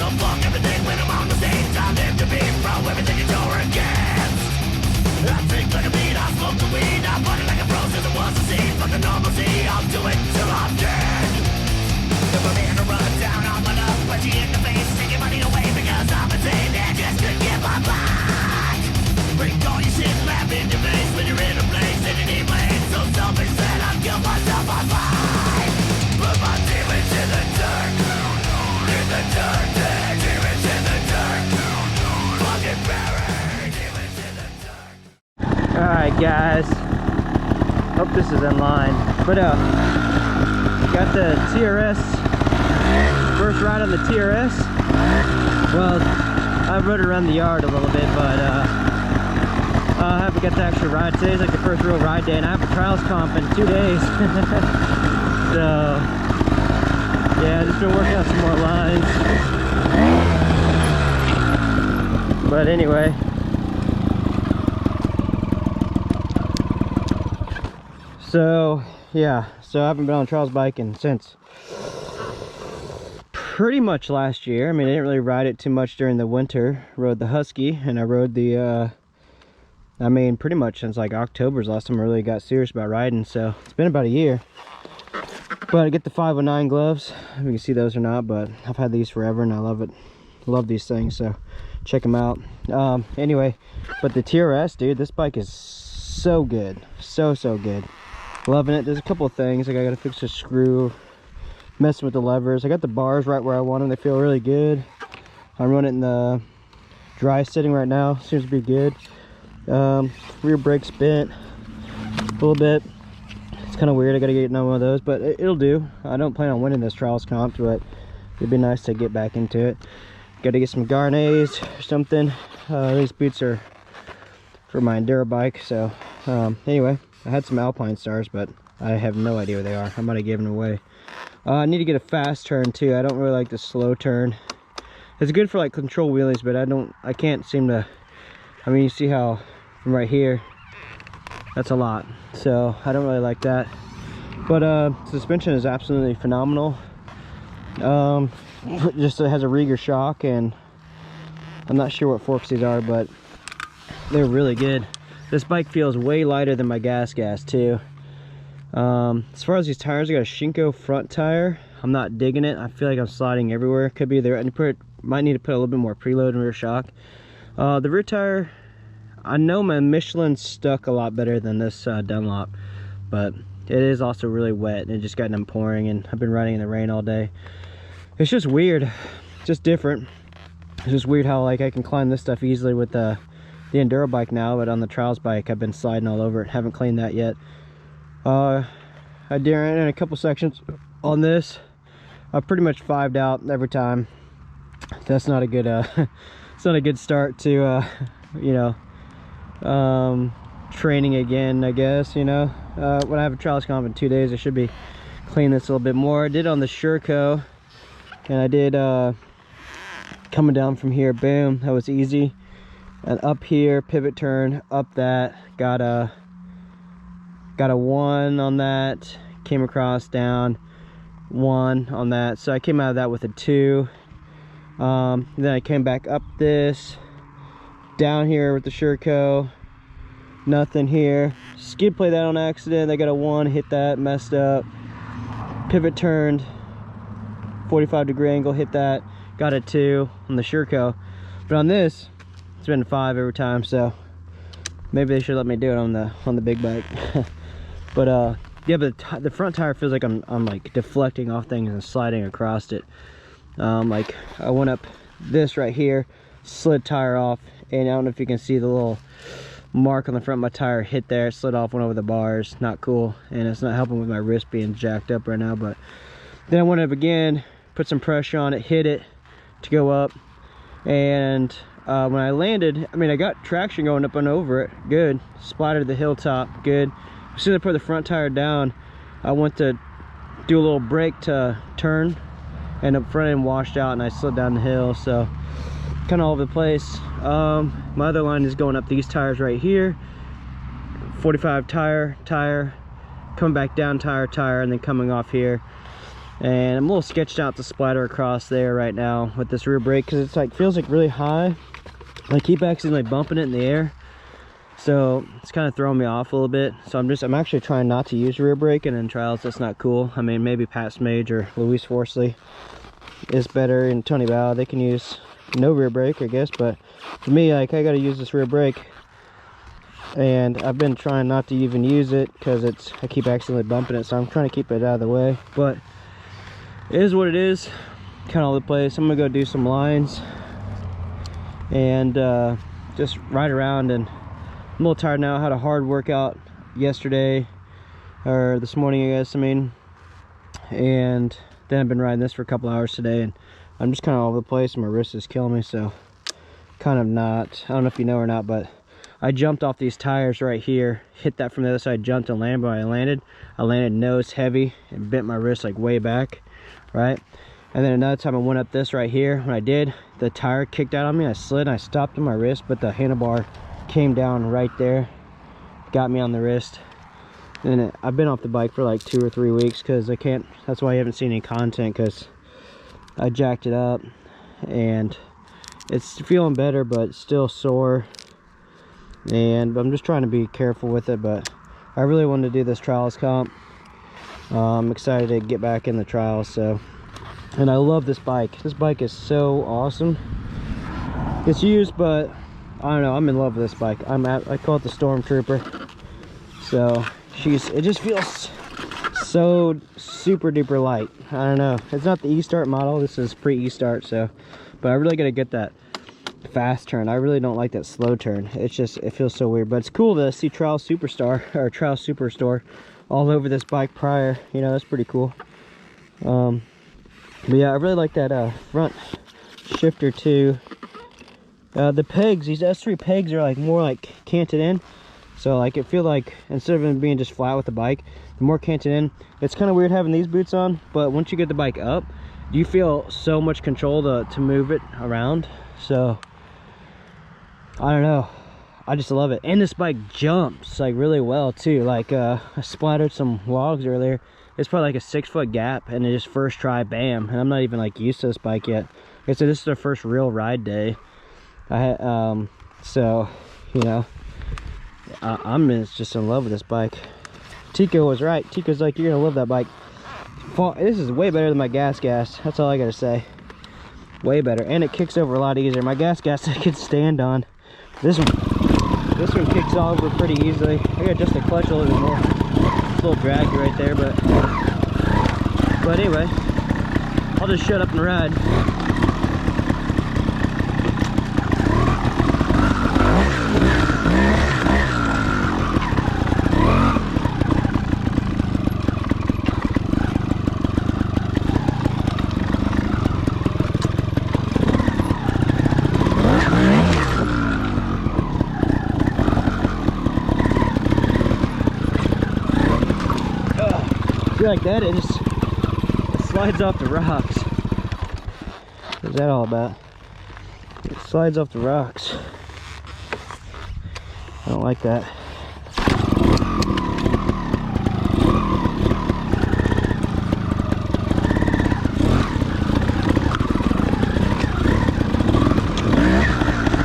so fuck everything when I'm on the stage. I live to be from everything you're against. I think like a beat, I smoke the weed, I party like a pro since it was a scene. Fuck the normalcy, I'll do it till I'm dead. If I'm here to run down, I'm gonna punch you in the face, take your money away because I'm insane and just couldn't get my back. Bring all your shit, laugh in your face when you're in a place and you need blame. So selfish that I kill myself on fire. Put my demons in the dirt, in the dirt, demons in the dirt. Fucking buried, demons in the dirt. Alright guys, hope this is in line. But got the TRS, first ride on the TRS. Well, I rode around the yard a little bit, but I haven't got to actually ride. Today's like the first real ride day, and I have a trials comp in 2 days. So yeah, just been working on some more lines. But anyway, so yeah, so I haven't been on a trials biking since pretty much last year. I mean, I didn't really ride it too much during the winter. Rode the Husky, and I rode the I mean, pretty much since like October's last time I really got serious about riding. So it's been about a year. But I get the 509 gloves. I don't know if you can see those or not, but I've had these forever and I love it. Love these things, so check them out. Anyway, but the TRS, dude, this bike is so good. So good. Loving it. There's a couple of things. Like I gotta fix the screw, messing with the levers. I got the bars right where I want them. They feel really good. I'm running in the dry sitting right now. Seems to be good. Rear brake's bent a little bit. It's kind of weird. I gotta get another one of those, but it'll do. I don't plan on winning this trials comp, but it'd be nice to get back into it. Gotta get some Garnets or something. These boots are for my Enduro bike. So anyway, I had some Alpine Stars, but I have no idea where they are. I might have given them away. I need to get a fast turn too. I don't really like the slow turn. It's good for like control wheelies, but I can't seem to. I mean, you see how from right here, that's a lot. So I don't really like that. But suspension is absolutely phenomenal. Just it has a Rieger shock, and I'm not sure what forks these are, but they're really good. This bike feels way lighter than my gas too. As far as these tires, I got a Shinko front tire. I'm not digging it. I feel like I'm sliding everywhere. Could be there. I might need to put a little bit more preload and rear shock. The rear tire, I know my Michelin's stuck a lot better than this Dunlop, but it is also really wet and it just got done pouring, and I've been riding in the rain all day. It's just weird, just different. It's just weird how like I can climb this stuff easily with the Enduro bike now, but on the trials bike I've been sliding all over it. Haven't cleaned that yet. I did in a couple sections on this. I pretty much 5'd out every time. That's not a good it's not a good start to you know, training again, I guess. You know, when I have a trials comp in 2 days, I should be cleaning this a little bit more. I did on the Sherco, and I did coming down from here, boom, that was easy. And up here, pivot turn up that, got a 1 on that, came across down 1 on that, so I came out of that with a 2. Then I came back up this, down here with the Sherco, nothing here. Skid play that on accident. I got a 1, hit that, messed up. Pivot turned, 45-degree angle, hit that, got a 2 on the Sherco. But on this, it's been 5 every time, so maybe they should let me do it on the big bike. But yeah, but the front tire feels like I'm like deflecting off things and sliding across it. Like I went up this right here, slid tire off, and I don't know if you can see the little mark on the front of my tire hit there, slid off, went over the bars. Not cool, and it's not helping with my wrist being jacked up right now. But then I went up again, put some pressure on it, hit it to go up, and when I landed, I mean, I got traction going up and over it, good. Splattered the hilltop, good. As soon as I put the front tire down, I went to do a little brake to turn, and the front end washed out, and I slid down the hill. So kind of all over the place. My other line is going up these tires right here, 45 tire, coming back down tire, and then coming off here. And I'm a little sketched out to splatter across there right now with this rear brake because it's like feels like really high. I keep accidentally bumping it in the air, so it's kind of throwing me off a little bit. So I'm actually trying not to use rear brake, and in trials that's not cool. I mean, maybe Pat Smage or Luis Forsley is better, and Tony Bow, they can use no rear brake, I guess, but for me, like, I got to use this rear brake, and I've been trying not to even use it because I keep accidentally bumping it, so I'm trying to keep it out of the way. But it is what it is, kind of all over the place. I'm gonna go do some lines and just ride around, and I'm a little tired now. I had a hard workout yesterday, or this morning I guess, I mean, and then I've been riding this for a couple hours today, and I'm just kind of all over the place, and my wrist is killing me. So kind of not, I don't know if you know or not, but I jumped off these tires right here, hit that from the other side, jumped and landed. But I landed nose heavy and bent my wrist like way back, right? And then another time I went up this right here. When I did, the tire kicked out on me. I slid and I stopped on my wrist, but the handlebar came down right there, got me on the wrist. And I've been off the bike for like 2 or 3 weeks because I can't, that's why you haven't seen any content, because I jacked it up and it's feeling better, but it's still sore. And I'm just trying to be careful with it, but I really wanted to do this trials comp. I'm excited to get back in the trials. So, and I love this bike. This bike is so awesome. It's used, but I don't know, I'm in love with this bike. I call it the Stormtrooper. So it just feels so super duper light. I don't know, it's not the E-Start model, this is pre E-Start, so, but I really gotta get that fast turn. I really don't like that slow turn. It's just, it feels so weird. But it's cool to see Trial Superstar or Trial Superstore all over this bike prior, you know, that's pretty cool. But yeah, I really like that front shifter too. The pegs, these S3 pegs are like more like canted in, so like it feel like instead of it being just flat with the bike, the more canted in. It's kind of weird having these boots on, but once you get the bike up, you feel so much control to move it around. So I don't know, I just love it. And this bike jumps like really well too. Like I splattered some logs earlier. It's probably like a 6-foot gap, and it just first try, bam. And I'm not even like used to this bike yet. Like I said, this is the first real ride day. So you know, I'm just in love with this bike. Tico was right. Tico's like, you're gonna love that bike. This is way better than my gas. That's all I gotta say. Way better, and it kicks over a lot easier. My gas I could stand on. This one kicks over pretty easily. I gotta adjust the clutch a little bit more. It's a little draggy right there, but anyway, I'll just shut up and ride. Like that, it slides off the rocks. What's that all about? It slides off the rocks. I don't like that.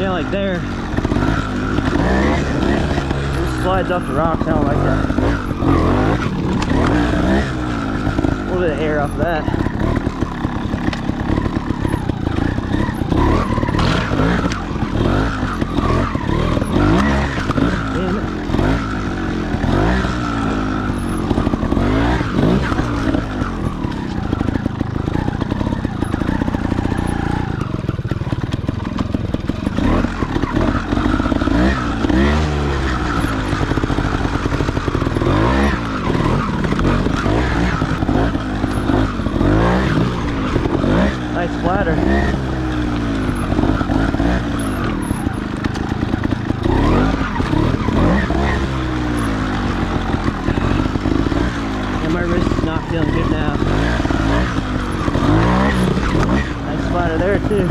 Yeah, like there. It slides off the rocks. I don't like that. A little bit of air off of that. Damn it. Splatter. And my wrist is not feeling good now. Nice splatter there too.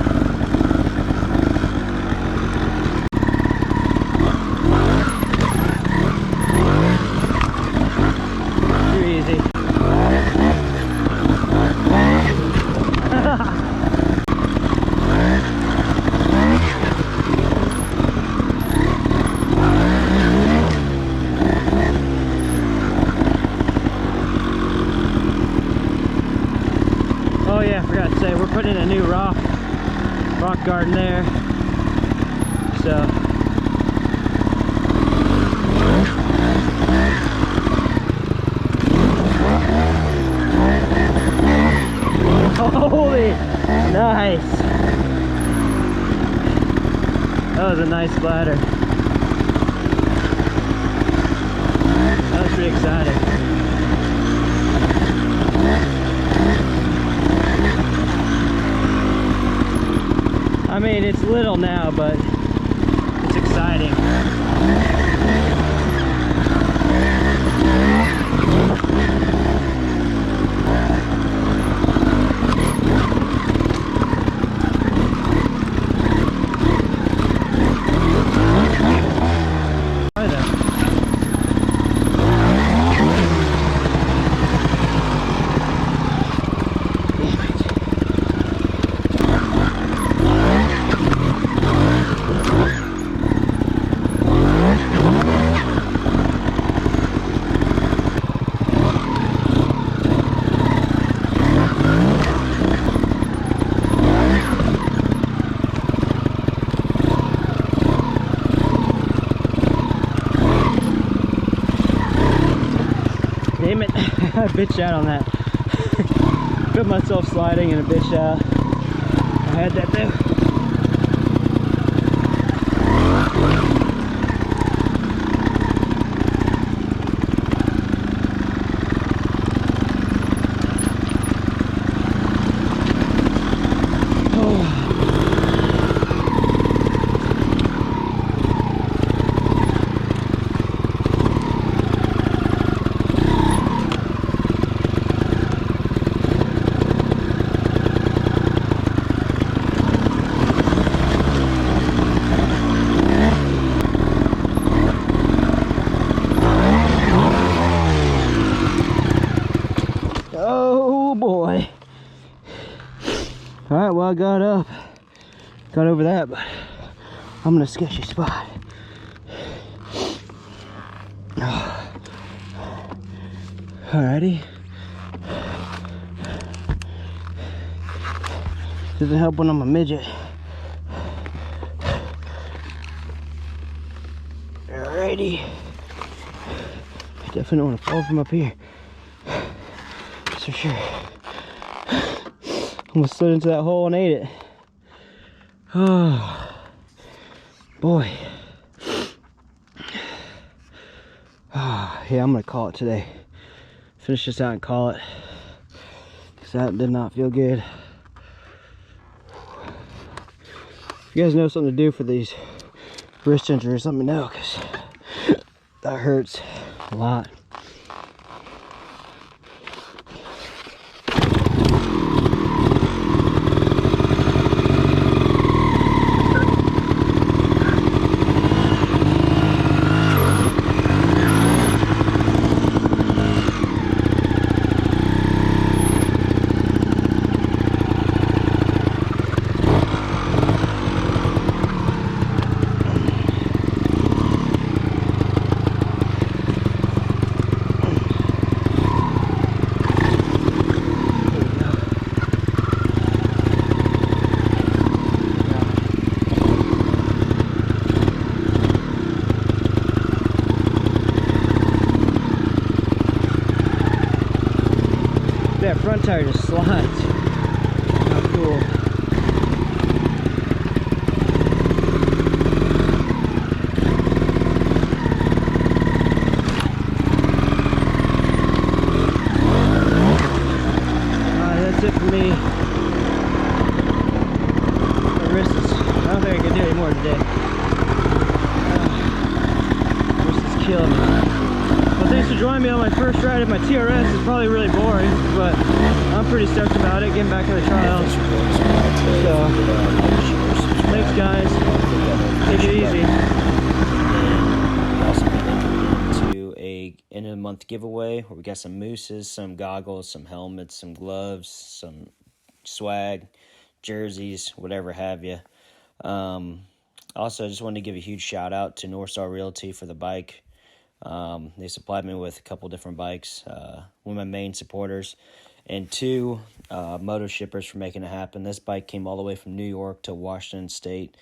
Too easy. rock garden there. So holy, nice. That was a nice splatter. That was pretty exciting. I mean, it's little now, but it's exciting. Damn it, I bitched out on that. Put myself sliding and a bitched out. I had that there. Oh boy. Alright, well I got over that, but I'm in a sketchy spot. Alrighty. Doesn't help when I'm a midget. Alrighty. Definitely don't want to fall from up here. That's for sure. Almost slid into that hole and ate it. Oh boy. Oh, yeah, I'm gonna call it today. Finish this out and call it, because that did not feel good. If you guys know something to do for these wrist injuries, let me know, because that hurts a lot. That front tire just slides. How cool. That's it for me. My wrist is, I don't think I can do any more today. My wrist is killing me. Well, thanks for joining me on my first ride of my TRS. It's probably really boring, but I'm pretty stoked about it, getting back in the trials. So, thanks guys. Take it easy. We also got into a end of the month giveaway where we got some mooses, some goggles, some helmets, some gloves, some swag, jerseys, whatever have you. Also, I just wanted to give a huge shout out to North Star Realty for the bike. They supplied me with a couple different bikes. One of my main supporters and two, moto shippers for making it happen. This bike came all the way from New York to Washington State.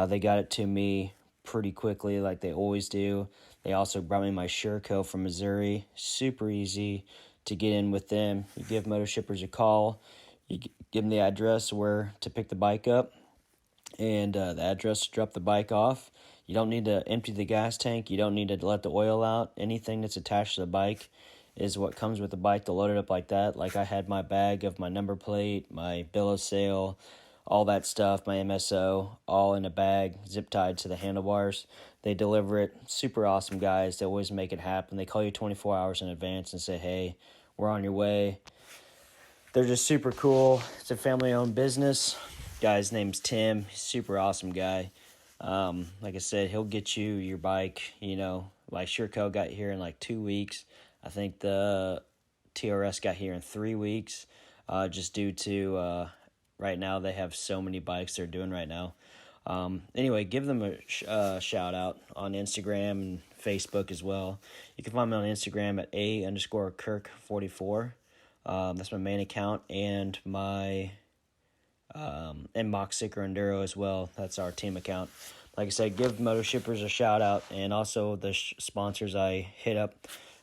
They got it to me pretty quickly, like they always do. They also brought me my Sherco from Missouri. Super easy to get in with them. You give moto shippers a call. You give them the address where to pick the bike up, and the address to drop the bike off. You don't need to empty the gas tank. You don't need to let the oil out. Anything that's attached to the bike is what comes with the bike to load it up like that. Like I had my bag of my number plate, my bill of sale, all that stuff, my MSO, all in a bag, zip tied to the handlebars. They deliver it. Super awesome guys. They always make it happen. They call you 24 hours in advance and say, hey, we're on your way. They're just super cool. It's a family-owned business. Guy's name's Tim. He's a super awesome guy. Like I said, he'll get you your bike, you know, like Sherco got here in like 2 weeks. I think the TRS got here in 3 weeks, just due to, right now they have so many bikes they're doing right now. Anyway, give them a shout out on Instagram and Facebook as well. You can find me on Instagram at _Kirk44. That's my main account, and my Mock Sicker Enduro as well. That's our team account. Like I said, give moto shippers a shout out, and also the sponsors I hit up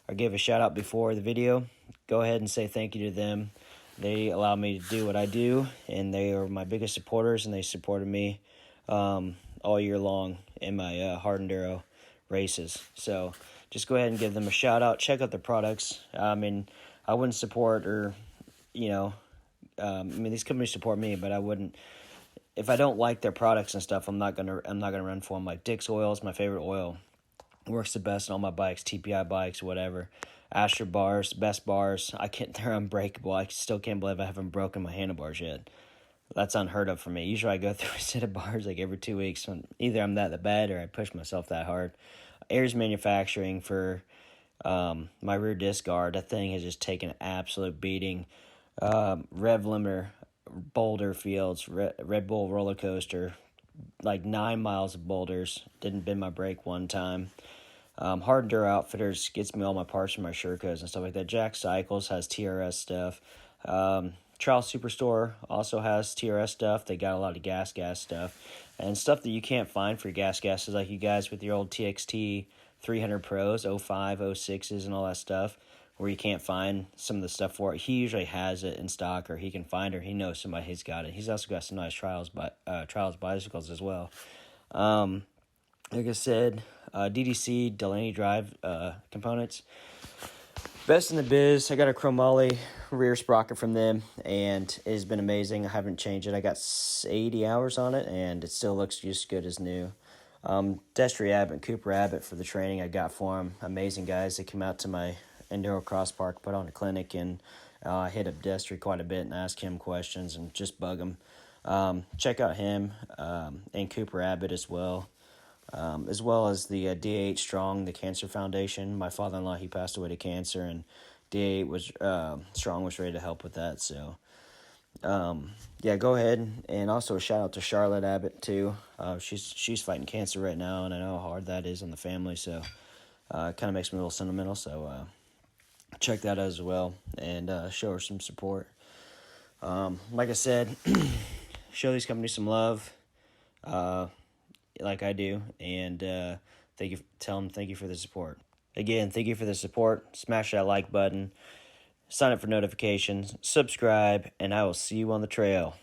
or gave a shout out before the video. Go ahead and say thank you to them. They allow me to do what I do, and they are my biggest supporters, and they supported me all year long in my hard enduro races. So just go ahead and give them a shout out. Check out their products. I mean, I wouldn't support, or you know, I mean, these companies support me, but I wouldn't. If I don't like their products and stuff, I'm not gonna run for them. Like Dick's Oil is my favorite oil. Works the best on all my bikes, TPI bikes, whatever. Astra bars, best bars. They're unbreakable. I still can't believe I haven't broken my handlebars yet. That's unheard of for me. Usually I go through a set of bars like every 2 weeks. Either I'm that bad or I push myself that hard. Ayers Manufacturing for my rear disc guard. That thing has just taken an absolute beating. Rev Limiter, boulder fields, Red Bull roller coaster, like 9 miles of boulders. Didn't bend my brake one time. Hard Enduro Outfitters gets me all my parts from my Shercos and stuff like that. Jack Cycles has TRS stuff. Trial Superstore also has TRS stuff. They got a lot of gas stuff. And stuff that you can't find for gas is like you guys with your old TXT 300 Pros, 05, 06s and all that stuff, where you can't find some of the stuff for it. He usually has it in stock, or he can find it, or he knows somebody who's got it. He's also got some nice trials bicycles as well. Like I said, DDC, Delaney Drive components. Best in the biz. I got a chromoly rear sprocket from them, and it has been amazing. I haven't changed it. I got 80 hours on it, and it still looks just good as new. Destry Abbott, Cooper Abbott for the training I got for them. Amazing guys. They came out to my Enduro Cross Park, put on a clinic, and I hit up Destry quite a bit and ask him questions and just bug him. Check out him and Cooper Abbott as well as the DA8 Strong, the Cancer Foundation. My father-in-law, he passed away to cancer, and DA8 was Strong was ready to help with that. So, yeah, go ahead, and also a shout out to Charlotte Abbott too. She's fighting cancer right now, and I know how hard that is on the family. So, it kind of makes me a little sentimental. So, check that out as well, and show her some support. Like I said, show these companies some love. Like I do, and tell them thank you for the support. Again, thank you for the support. Smash that like button, sign up for notifications, subscribe, and I will see you on the trail.